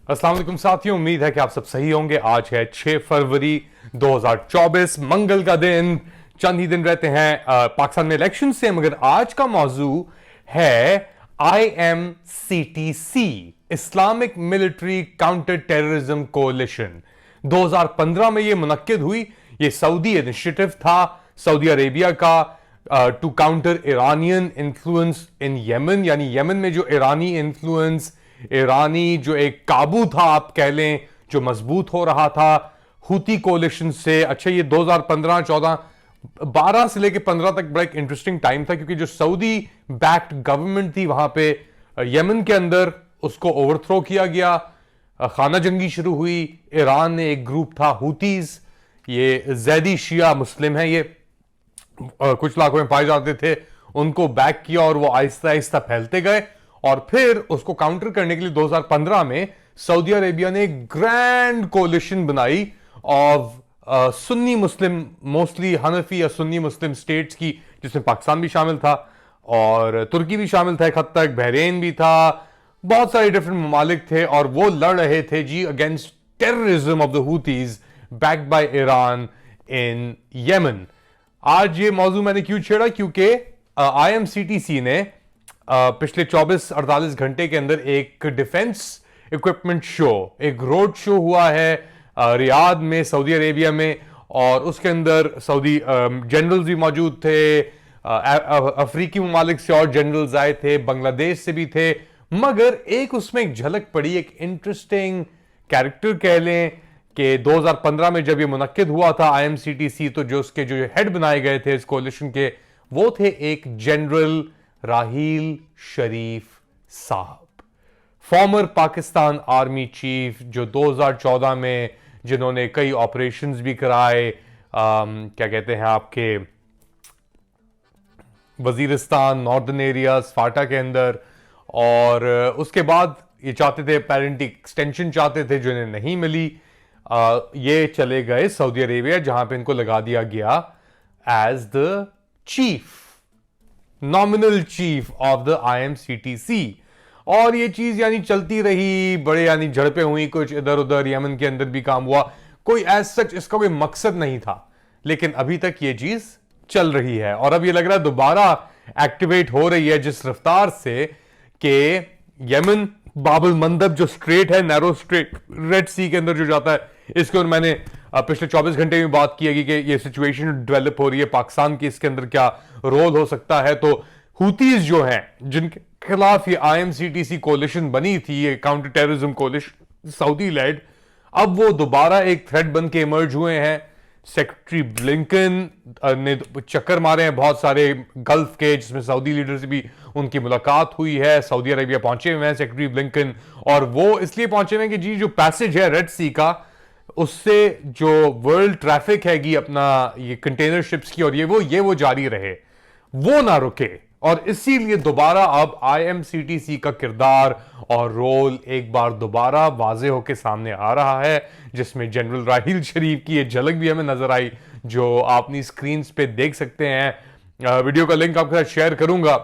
अस्सलाम वालेकुम साथियों, उम्मीद है कि आप सब सही होंगे। आज है 6 फरवरी 2024, मंगल का दिन। चंद ही दिन रहते हैं पाकिस्तान में इलेक्शन से, मगर आज का मौजू है IMCTC, Islamic military counter terrorism coalition. 2015 में यह मुनक्किद हुई। यह सऊदी इनिशिएटिव था, सऊदी अरेबिया का, to counter Iranian influence in Yemen, यानी यमन में जो ईरानी इन्फ्लुएंस, ईरानी जो एक काबू था आप कह लें, जो मजबूत हो रहा था हुती कोलिशन से। अच्छा, ये 2015, 14, 12 से लेकर 15 तक बड़ा एक इंटरेस्टिंग टाइम था, क्योंकि जो सऊदी बैक्ड गवर्नमेंट थी वहां पे यमन के अंदर, उसको ओवरथ्रो किया गया, खाना जंगी शुरू हुई। ईरान ने एक ग्रुप था हुतीज, ये जैदी शिया मुस्लिम है, ये कुछ इलाकों में पाए जाते थे, उनको बैक किया और वो आहिस्ता आहिस्ता फैलते गए। और फिर उसको काउंटर करने के लिए 2015 में सऊदी अरेबिया ने एक ग्रैंड कोलिशन बनाई ऑफ सुन्नी मुस्लिम, मोस्टली हनफी या सुन्नी मुस्लिम स्टेट्स की, जिसमें पाकिस्तान भी शामिल था और तुर्की भी शामिल था, एक हद तक बहरीन भी था, बहुत सारे डिफरेंट ममालिक थे। और वो लड़ रहे थे जी against terrorism of the Houthis backed by Iran in Yemen. आज ये मौजू मैंने क्यों छेड़ा, क्योंकि IMCTC ने पिछले 24-48 घंटे के अंदर एक डिफेंस इक्विपमेंट शो, एक रोड शो हुआ है रियाद में, सऊदी अरेबिया में। और उसके अंदर सऊदी जनरल्स भी मौजूद थे, अफ्रीकी ममालिक से और जनरल्स आए थे, बांग्लादेश से भी थे। मगर एक उसमें एक झलक पड़ी, एक इंटरेस्टिंग कैरेक्टर कह लें, कि 2015 में जब ये मुनक्किद हुआ था IMCTC, तो जो उसके जो हेड बनाए गए थे इस कोलिशन के, वो थे एक जनरल राहील शरीफ साहब, फॉर्मर पाकिस्तान आर्मी चीफ, जो 2014 में जिन्होंने कई ऑपरेशंस भी कराए, क्या कहते हैं आपके वजीरिस्तान, नॉर्दर्न एरियाज, फाटा के अंदर। और उसके बाद ये चाहते थे, पेरेंटिंग एक्सटेंशन चाहते थे, जो इन्हें नहीं मिली। ये चले गए सऊदी अरेबिया, जहां पे इनको लगा दिया गया as the chief, nominal chief of the IMCTC। और ये चीज यानी चलती रही, बड़े यानी झड़पें हुई, कुछ इधर उधर यमन के अंदर भी काम हुआ, कोई एज सच इसका कोई मकसद नहीं था। लेकिन अभी तक ये चीज चल रही है और अब ये लग रहा है दोबारा एक्टिवेट हो रही है, जिस रफ्तार से कि यमन बाबुल मंदब जो स्ट्रेट है, नैरो स्ट्रेट, रेड सी के अंदर जो जाता है, इसके ऊपर मैंने पिछले 24 घंटे में बात की है कि ये सिचुएशन डेवलप हो रही है, पाकिस्तान की इसके अंदर क्या रोल हो सकता है। तो हुतीज जो हैं, जिनके खिलाफ ये IMCTC कोलिशन बनी थी, ये counter terrorism coalition Saudi led, अब वो दोबारा एक थ्रेट बन के इमर्ज हुए हैं। सेक्रेटरी ब्लिंकन ने चक्कर मारे हैं बहुत सारे गल्फ के, जिसमें सऊदी लीडर से भी उनकी मुलाकात हुई है। सऊदी अरेबिया पहुंचे हुए हैं सेक्रेटरी ब्लिंकन, और वो इसलिए पहुंचे हुए हैं कि जी जो पैसेज है रेड सी का, उससे जो वर्ल्ड ट्रैफिक हैगी अपना ये कंटेनर शिप्स की, और ये वो जारी रहे, वो ना रुके। और इसीलिए दोबारा अब IMCTC का किरदार और रोल एक बार दोबारा वाजे होकर सामने आ रहा है, जिसमें जनरल राहील शरीफ की एक झलक भी हमें नजर आई, जो आप अपनी स्क्रीन पे देख सकते हैं। वीडियो का लिंक आपके साथ शेयर करूंगा।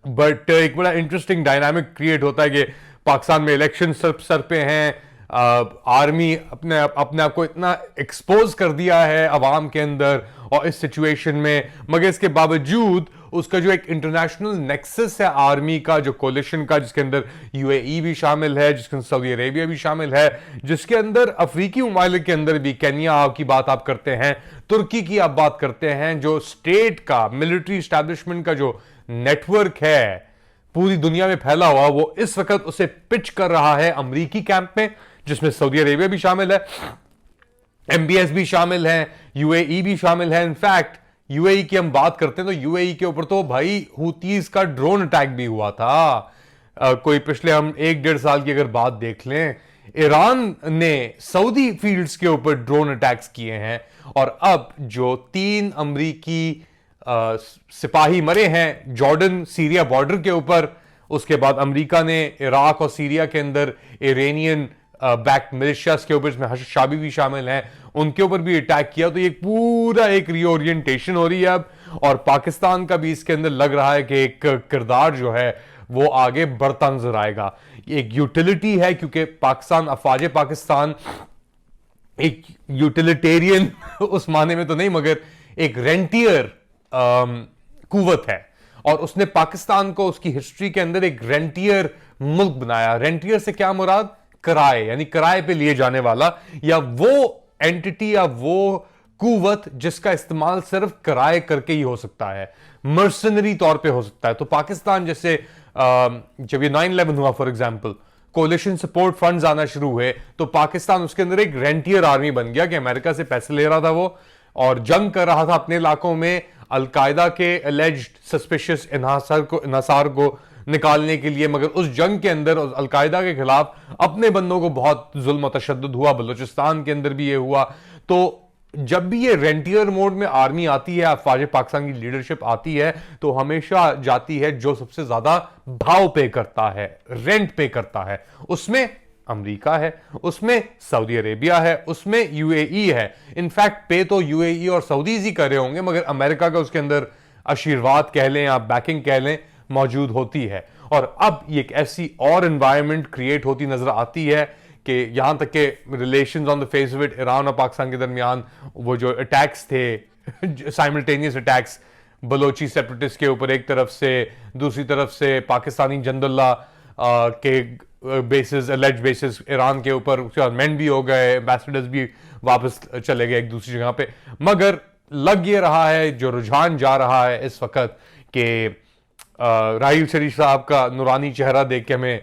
बट एक बड़ा इंटरेस्टिंग डायनामिक क्रिएट होता है कि पाकिस्तान में इलेक्शन सर पे हैं, आर्मी अपने आप को इतना एक्सपोज कर दिया है अवाम के अंदर और इस सिचुएशन में, मगर इसके बावजूद उसका जो एक इंटरनेशनल नेक्सस है आर्मी का, जो कोलिशन का, जिसके अंदर UAE भी शामिल है, जिसके अंदर सऊदी अरेबिया भी शामिल है, जिसके अंदर अफ्रीकी ममालिक के अंदर भी, केन्या की बात आप करते हैं, तुर्की की आप बात करते हैं, जो स्टेट का मिलिट्री एस्टैब्लिशमेंट का जो नेटवर्क है पूरी दुनिया में फैला हुआ, वो इस वक्त उसे पिच कर रहा है अमरीकी कैंप में, जिसमें सऊदी अरेबिया भी शामिल है, MBS भी शामिल है, UAE भी शामिल है। इनफैक्ट UAE की हम बात करते हैं तो UAE के ऊपर तो भाई हुतीज का ड्रोन अटैक भी हुआ था। कोई पिछले हम 1-1.5 साल की अगर बात देख लें, ईरान ने सऊदी फील्ड्स के ऊपर ड्रोन अटैक्स किए हैं। और अब जो 3 अमरीकी सिपाही मरे हैं जॉर्डन सीरिया बॉर्डर के ऊपर, उसके बाद अमेरिका ने इराक और सीरिया के अंदर इरानियन बैक मिलिशियास के ऊपर, इसमें हर्ष शाबी भी शामिल हैं, उनके ऊपर भी अटैक किया। तो ये पूरा एक रीओरिएंटेशन हो रही है अब, और पाकिस्तान का भी इसके अंदर लग रहा है कि एक किरदार जो है वो आगे बढ़ता नजर आएगा। एक यूटिलिटी है, क्योंकि पाकिस्तान, अफवाज पाकिस्तान एक यूटिलिटेरियन उस माने में तो नहीं, मगर एक रेंटियर कुवत है, और उसने पाकिस्तान को उसकी हिस्ट्री के अंदर एक रेंटियर मुल्क बनाया। रेंटियर से क्या मुराद? किराए, यानी किराए पे लिए जाने वाला, या वो एंटिटी या वो कुवत जिसका इस्तेमाल सिर्फ किराए करके ही हो सकता है, मर्सनरी तौर पे हो सकता है। तो पाकिस्तान जैसे जब ये 9/11 हुआ for example, coalition support funds आना शुरू हुए, तो पाकिस्तान उसके अंदर एक रेंटियर आर्मी बन गया कि अमेरिका से पैसे ले रहा था वो, और जंग कर रहा था अपने इलाकों में अलकायदा के एलिज्ड सस्पिशियस इन्हासार को निकालने के लिए। मगर उस जंग के अंदर अलकायदा के खिलाफ अपने बंदों को बहुत जुल्म और तशद्दुद हुआ, बलूचिस्तान के अंदर भी ये हुआ। तो जब भी ये रेंटियर मोड में आर्मी आती है, अफवाज पाकिस्तान की लीडरशिप आती है, तो हमेशा जाती है जो सबसे ज्यादा भाव पे करता है, रेंट पे करता है। उसमें अमेरिका है, उसमें सऊदी अरेबिया है, उसमें यूएई है। इनफैक्ट पे तो यूएई और सऊदीज ही कर रहे होंगे, मगर अमेरिका का उसके अंदर आशीर्वाद कह लें या बैकिंग कह लें, मौजूद होती है। और अब ये एक ऐसी और एनवायरनमेंट क्रिएट होती नजर आती है कि यहां तक के relations on the face of it, Iran और पाकिस्तान के दरमियान वो जो अटैक्स थे, साइमल्टेनियस अटैक्स बलोची सेपरेटिस्ट के ऊपर एक तरफ से, दूसरी तरफ से पाकिस्तानी जंदुल्ला के बेसिस, एलिज्ड बेसिस ईरान के ऊपर, उसके बाद मेंट भी हो गए, एम्बेसडर्स भी वापस चले गए एक दूसरी जगह पे। मगर लग ये रहा है, जो रुझान जा रहा है इस वक्त, कि राहील शरीफ साहब का नूरानी चेहरा देख के हमें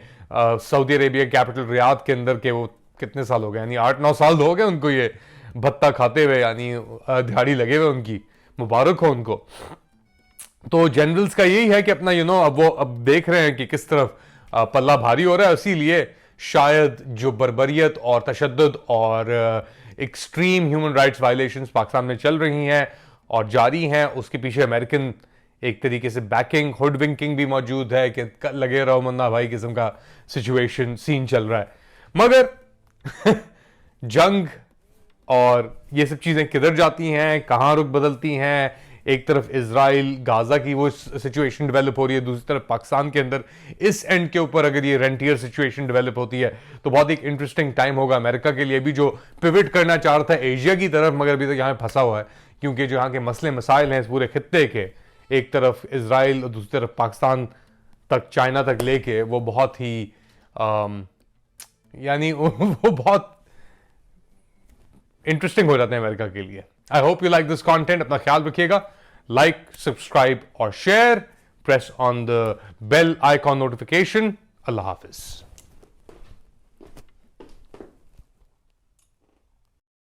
सऊदी अरेबिया कैपिटल रियाद के अंदर के, वो कितने साल हो गए, यानी 8-9 साल हो गए उनको ये भत्ता खाते हुए, यानी दिहाड़ी लगे हुए उनकी, मुबारक हो उनको। तो जनरल्स का यही है कि अपना अब वो अब देख रहे हैं कि किस तरफ पल्ला भारी हो रहा है, इसीलिए शायद जो बर्बरियत और तशद्दुद और extreme human rights violations Pakistan में चल रही हैं और जारी हैं, उसके पीछे अमेरिकन एक तरीके से बैकिंग, हुडविंकिंग भी मौजूद है कि लगे रहो मुन्ना भाई किस्म का सिचुएशन सीन चल रहा है। मगर जंग और ये सब चीजें किधर जाती हैं, कहां रुख बदलती हैं, एक तरफ इजराइल गाजा की वो सिचुएशन डेवलप हो रही है, दूसरी तरफ पाकिस्तान के अंदर इस एंड के ऊपर अगर ये रेंटियर सिचुएशन डेवलप होती है तो बहुत एक इंटरेस्टिंग टाइम होगा अमेरिका के लिए भी, जो पिविट करना चाह रहा था एशिया की तरफ, मगर अभी तक यहाँ फंसा हुआ है, क्योंकि जो यहाँ के मसले मसाइल हैं इस पूरे खित्ते के, एक तरफ इजराइल और दूसरी तरफ पाकिस्तान तक, चाइना तक लेके, वो बहुत ही यानी वो बहुत इंटरेस्टिंग हो जाते हैं अमेरिका के लिए। I hope you like this content. अपना ख्याल रखिएगा, लाइक, सब्सक्राइब और share, press on the bell icon notification. अल्लाह हाफिज।